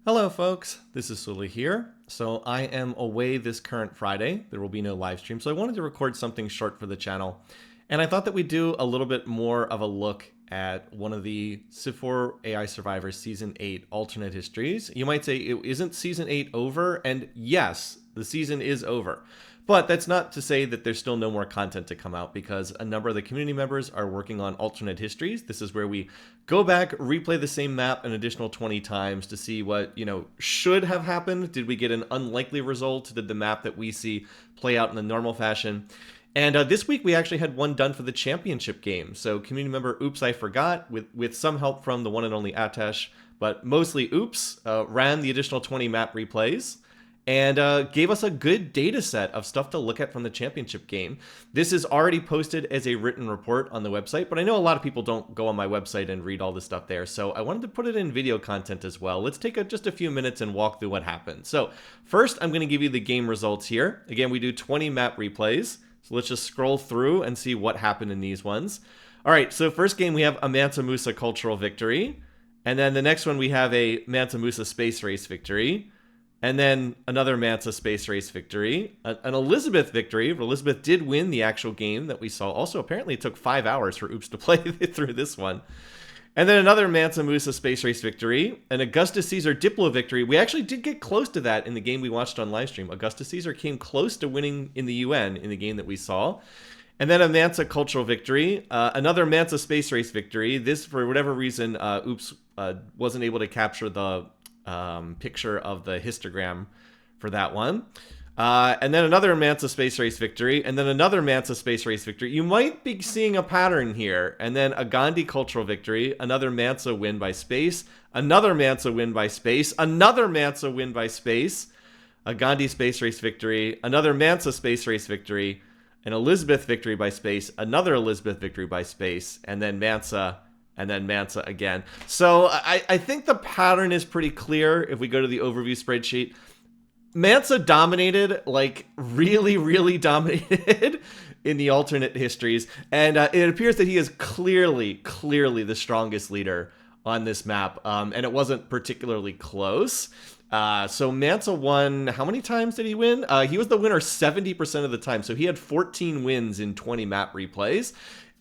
Hello folks, this is Sully here. So I am away this current Friday. There will be no live stream, so I wanted to record something short for the channel. And I thought that we'd do a little bit more of a look at one of the Civ4 AI Survivors Season 8 alternate histories. You might say, isn't Season 8 over? And yes, the season is over. But that's not to say that there's still no more content to come out, because a number of the community members are working on alternate histories. This is where we go back, replay the same map an additional 20 times to see what, should have happened. Did we get an unlikely result? Did the map that we see play out in the normal fashion? And this week we actually had one done for the championship game. So community member Oops I Forgot, with some help from the one and only Atesh, but mostly Oops, ran the additional 20 map replays and gave us a good data set of stuff to look at from the championship game. This is already posted as a written report on the website, but I know a lot of people don't go on my website and read all the stuff there, so I wanted to put it in video content as well. Let's take just a few minutes and walk through what happened. So first, I'm going to give you the game results here. Again, we do 20 map replays, so let's just scroll through and see what happened in these ones. All right, so first game we have a Mansa Musa cultural victory, and then the next one we have a Mansa Musa space race victory, and then another Mansa space race victory, an Elizabeth victory. Elizabeth did win the actual game that we saw. Also, apparently it took 5 hours for Oops to play through this one. And then another Mansa Musa space race victory, an Augustus Caesar Diplo victory. We actually did get close to that in the game we watched on livestream. Augustus Caesar came close to winning in the UN in the game that we saw. And then a Mansa cultural victory, another Mansa space race victory. This, for whatever reason, Oops wasn't able to capture the picture of the histogram for that one. And then another Mansa space race victory, and then another Mansa space race victory. You might be seeing a pattern here. And then a Gandhi cultural victory, another Mansa win by space, another Mansa win by space, another Mansa win by space, a Gandhi space race victory, another Mansa space race victory, an Elizabeth victory by space, another Elizabeth victory by space, and then Mansa again. So I think the pattern is pretty clear if we go to the overview spreadsheet. Mansa dominated, like really, really dominated in the alternate histories. And it appears that he is clearly the strongest leader on this map. And it wasn't particularly close. So Mansa won, how many times did he win? He was the winner 70% of the time. So he had 14 wins in 20 map replays.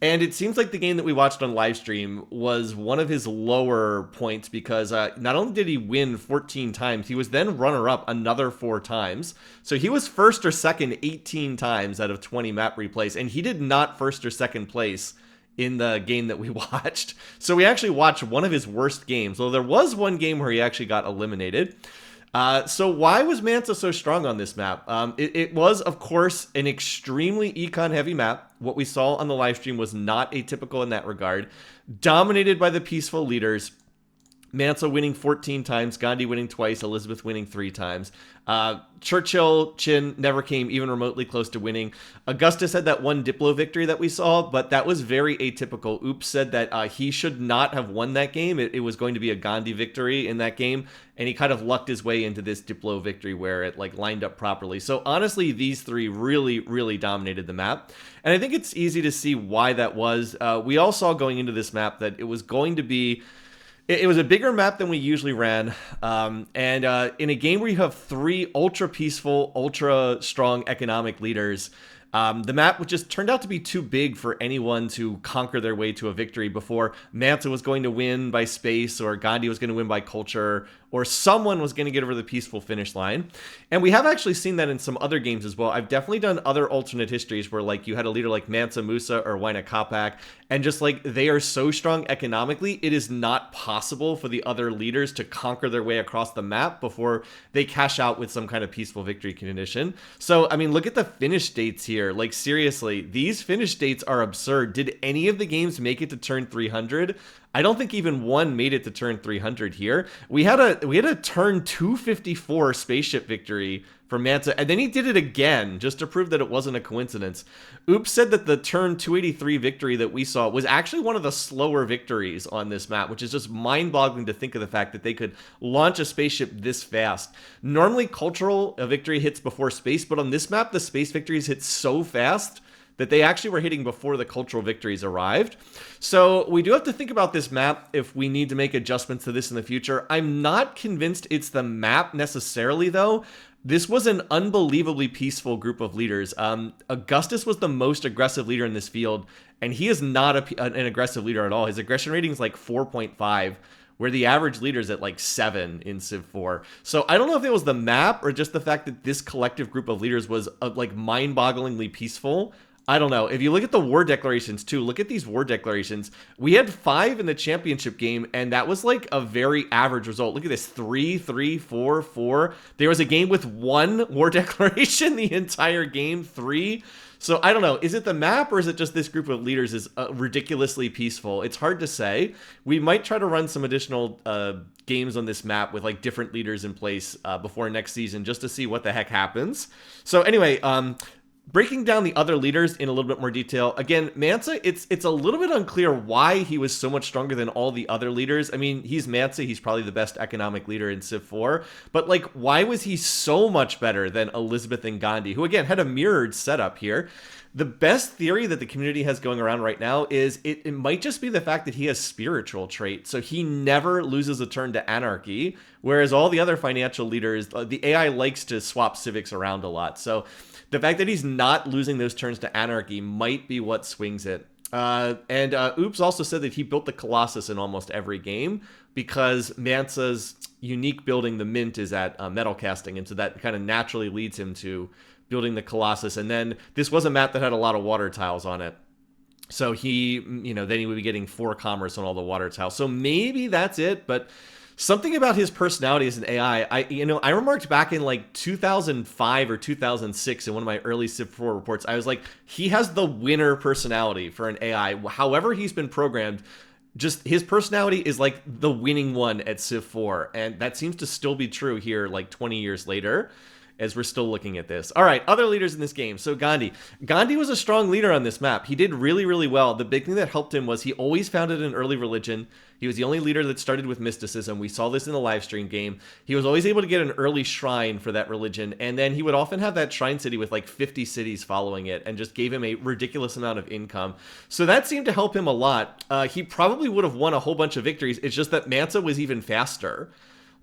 And it seems like the game that we watched on livestream was one of his lower points, because not only did he win 14 times, he was then runner-up another 4 times. So he was first or second 18 times out of 20 map replays, and he did not first or second place in the game that we watched. So we actually watched one of his worst games, though there was one game where he actually got eliminated. So why was Mansa so strong on this map? It was, of course, an extremely econ-heavy map. What we saw on the live stream was not atypical in that regard. Dominated by the peaceful leaders. Mansa winning 14 times, Gandhi winning twice, Elizabeth winning 3 times. Churchill, Chin never came even remotely close to winning. Augustus had that one Diplo victory that we saw, but that was very atypical. Oops said that he should not have won that game. It was going to be a Gandhi victory in that game, and he kind of lucked his way into this Diplo victory where it lined up properly. So honestly, these three really dominated the map, and I think it's easy to see why that was. We all saw going into this map that it was going to be... It was a bigger map than we usually ran, and in a game where you have 3 ultra peaceful, ultra strong economic leaders, the map just turned out to be too big for anyone to conquer their way to a victory before Mansa was going to win by space, or Gandhi was going to win by culture, or someone was going to get over the peaceful finish line. And we have actually seen that in some other games as well. I've definitely done other alternate histories where you had a leader like Mansa Musa or Waina Kapak, and just they are so strong economically, it is not possible for the other leaders to conquer their way across the map before they cash out with some kind of peaceful victory condition. So, I mean, look at the finish dates here. Seriously, these finish dates are absurd. Did any of the games make it to turn 300? I don't think even one made it to turn 300 here. We had a turn 254 spaceship victory for Mansa, and then he did it again just to prove that it wasn't a coincidence. Oops said that the turn 283 victory that we saw was actually one of the slower victories on this map, which is just mind-boggling to think of the fact that they could launch a spaceship this fast. Normally, cultural victory hits before space, but on this map, the space victories hit so fast that they actually were hitting before the cultural victories arrived. So we do have to think about this map if we need to make adjustments to this in the future. I'm not convinced it's the map necessarily, though. This was an unbelievably peaceful group of leaders. Augustus was the most aggressive leader in this field, and he is not an aggressive leader at all. His aggression rating is like 4.5, where the average leader is at like 7 in Civ4. So I don't know if it was the map or just the fact that this collective group of leaders was like mind-bogglingly peaceful. I don't know. If you look at the war declarations too, look at these war declarations. We had 5 in the championship game, and that was like a very average result. Look at this, 3, 3, 4, 4. There was a game with 1 war declaration the entire game, 3. So I don't know. Is it the map or is it just this group of leaders is ridiculously peaceful? It's hard to say. We might try to run some additional games on this map with like different leaders in place before next season just to see what the heck happens. So anyway, breaking down the other leaders in a little bit more detail. Again, Mansa, it's a little bit unclear why he was so much stronger than all the other leaders. I mean, he's Mansa. He's probably the best economic leader in Civ4. But, like, why was he so much better than Elizabeth and Gandhi, who, again, had a mirrored setup here? The best theory that the community has going around right now is it might just be the fact that he has spiritual trait. So he never loses a turn to anarchy, whereas all the other financial leaders, the AI likes to swap civics around a lot. So the fact that he's not losing those turns to anarchy might be what swings it. Oops also said that he built the Colossus in almost every game because Mansa's unique building, the Mint, is at metal casting, and so that kind of naturally leads him to building the Colossus. And then this was a map that had a lot of water tiles on it. So he, then he would be getting 4 commerce on all the water tiles. So maybe that's it, but something about his personality as an AI, I remarked back in like 2005 or 2006 in one of my early Civ4 reports, I was like, he has the winner personality for an AI. However he's been programmed, just his personality is like the winning one at Civ4. And that seems to still be true here like 20 years later, as we're still looking at this. All right, other leaders in this game. So Gandhi. Gandhi was a strong leader on this map. He did really, really well. The big thing that helped him was he always founded an early religion. He was the only leader that started with mysticism. We saw this in the live stream game. He was always able to get an early shrine for that religion, and then he would often have that shrine city with like 50 cities following it and just gave him a ridiculous amount of income. So that seemed to help him a lot. He probably would have won a whole bunch of victories. It's just that Mansa was even faster.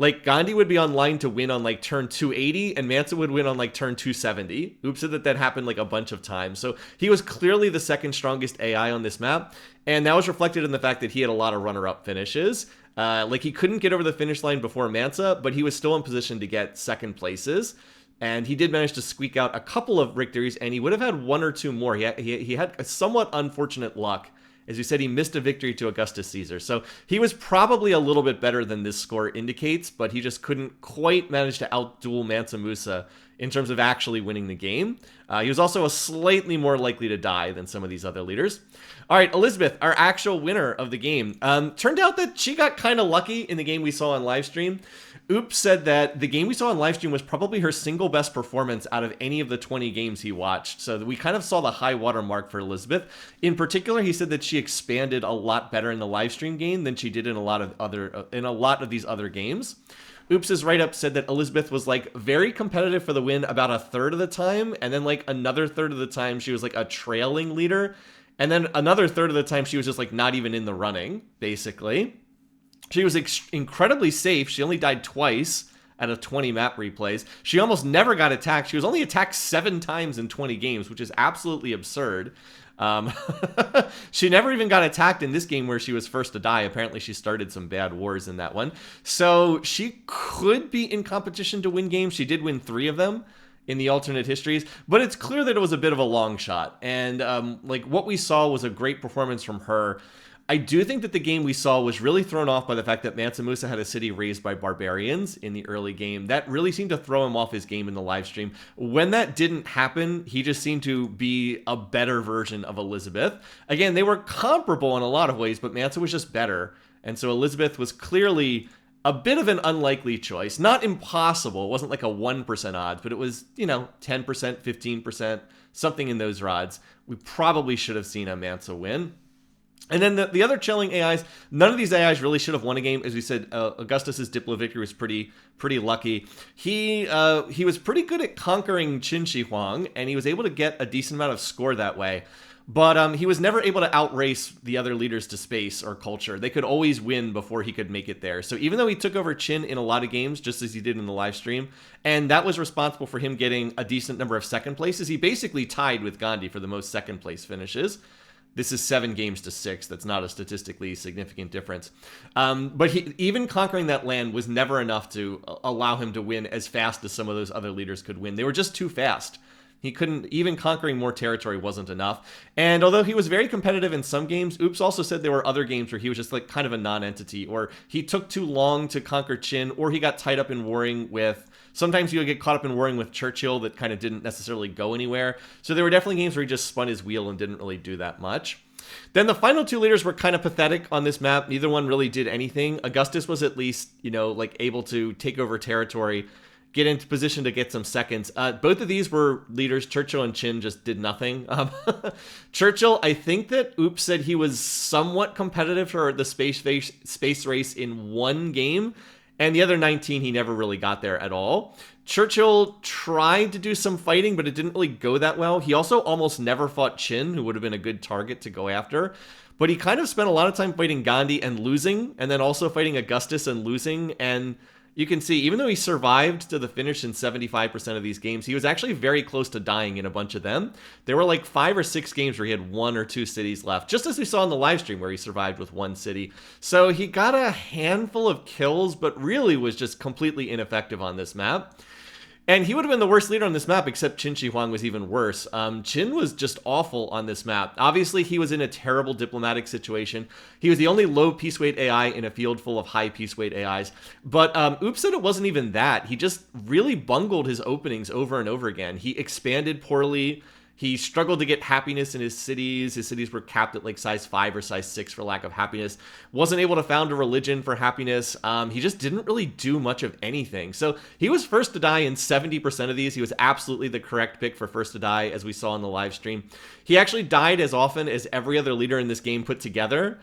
Like, Gandhi would be online to win on, like, turn 280, and Mansa would win on, like, turn 270. Oops said that happened, like, a bunch of times. So he was clearly the second strongest AI on this map, and that was reflected in the fact that he had a lot of runner-up finishes. Like, he couldn't get over the finish line before Mansa, but he was still in position to get second places. And he did manage to squeak out a couple of victories, and he would have had 1 or 2 more. He had a somewhat unfortunate luck. As we said, he missed a victory to Augustus Caesar. So he was probably a little bit better than this score indicates, but he just couldn't quite manage to outduel Mansa Musa in terms of actually winning the game. He was also a slightly more likely to die than some of these other leaders. All right, Elizabeth, our actual winner of the game. Turned out that she got kind of lucky in the game we saw on livestream. Oops said that the game we saw on livestream was probably her single best performance out of any of the 20 games he watched. So we kind of saw the high water mark for Elizabeth. In particular, he said that she expanded a lot better in the livestream game than she did in a lot of these other games. Oops's write-up said that Elizabeth was like very competitive for the win about a third of the time, and then like another third of the time she was like a trailing leader, and then another third of the time she was just like not even in the running, basically. She was incredibly safe. She only died twice out of 20 map replays. She almost never got attacked. She was only attacked 7 times in 20 games, which is absolutely absurd. She never even got attacked in this game where she was first to die. Apparently she started some bad wars in that one. So she could be in competition to win games. She did win 3 of them in the alternate histories, but it's clear that it was a bit of a long shot. And like what we saw was a great performance from her. I do think that the game we saw was really thrown off by the fact that Mansa Musa had a city raised by barbarians in the early game. That really seemed to throw him off his game in the live stream. When that didn't happen, he just seemed to be a better version of Elizabeth. Again, they were comparable in a lot of ways, but Mansa was just better. And so Elizabeth was clearly a bit of an unlikely choice. Not impossible. It wasn't like a 1% odds, but it was, 10%, 15%, something in those odds. We probably should have seen a Mansa win. And then the other chilling AIs, none of these AIs really should have won a game. As we said, Augustus's Diplo victory was pretty lucky. He was pretty good at conquering Qin Shi Huang, and he was able to get a decent amount of score that way. But he was never able to outrace the other leaders to space or culture. They could always win before he could make it there. So even though he took over Qin in a lot of games, just as he did in the live stream, and that was responsible for him getting a decent number of second places, he basically tied with Gandhi for the most second place finishes. This is 7 games to 6. That's not a statistically significant difference. But even conquering that land was never enough to allow him to win as fast as some of those other leaders could win. They were just too fast. He couldn't, even conquering more territory wasn't enough. And although he was very competitive in some games, Oops also said there were other games where he was just like kind of a non-entity, or he took too long to conquer Qin, or he got tied up in warring with, sometimes he would get caught up in warring with Churchill that kind of didn't necessarily go anywhere. So there were definitely games where he just spun his wheel and didn't really do that much. Then the final 2 leaders were kind of pathetic on this map. Neither one really did anything. Augustus was at least, like able to take over territory, get into position to get some seconds. Both of these were leaders. Churchill and Qin just did nothing. Churchill, I think that Oops said he was somewhat competitive for the space race in 1 game, and the other 19 he never really got there at all. Churchill tried to do some fighting, but it didn't really go that well. He also almost never fought Qin, who would have been a good target to go after. But he kind of spent a lot of time fighting Gandhi and losing, and then also fighting Augustus and losing. And you can see, even though he survived to the finish in 75% of these games, he was actually very close to dying in a bunch of them. There were like 5 or 6 games where he had 1 or 2 cities left, just as we saw in the live stream where he survived with 1 city. So he got a handful of kills, but really was just completely ineffective on this map. And he would have been the worst leader on this map, except Qin Shi Huang was even worse. Qin was just awful on this map. Obviously, he was in a terrible diplomatic situation. He was the only low peace weight AI in a field full of high peace weight AIs. But Oops said it wasn't even that. He just really bungled his openings over and over again. He expanded poorly. He struggled to get happiness in his cities. His cities were capped at like size 5 or size 6 for lack of happiness. Wasn't able to found a religion for happiness. He just didn't really do much of anything. So he was first to die in 70% of these. He was absolutely the correct pick for first to die, as we saw in the live stream. He actually died as often as every other leader in this game put together.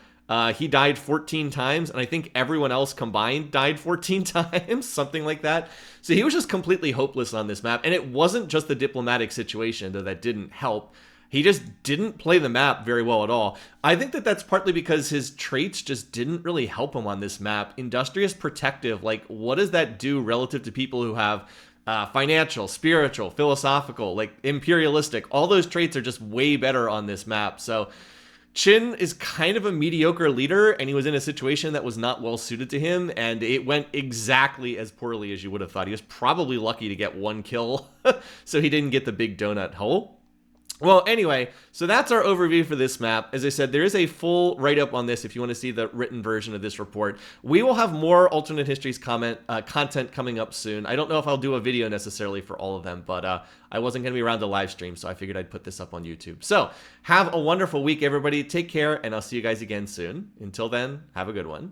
He died 14 times, and I think everyone else combined died 14 times, something like that. So he was just completely hopeless on this map, and it wasn't just the diplomatic situation, though that didn't help. He just didn't play the map very well at all. I think that that's partly because his traits just didn't really help him on this map. Industrious, protective, like what does that do relative to people who have financial, spiritual, philosophical, like imperialistic? All those traits are just way better on this map. So Qin is kind of a mediocre leader, and he was in a situation that was not well suited to him, and it went exactly as poorly as you would have thought. He was probably lucky to get 1 kill, so he didn't get the big donut hole. Well, anyway, so that's our overview for this map. As I said, there is a full write-up on this if you want to see the written version of this report. We will have more alternate histories content coming up soon. I don't know if I'll do a video necessarily for all of them, but I wasn't going to be around to live stream, so I figured I'd put this up on YouTube. So have a wonderful week, everybody. Take care, and I'll see you guys again soon. Until then, have a good one.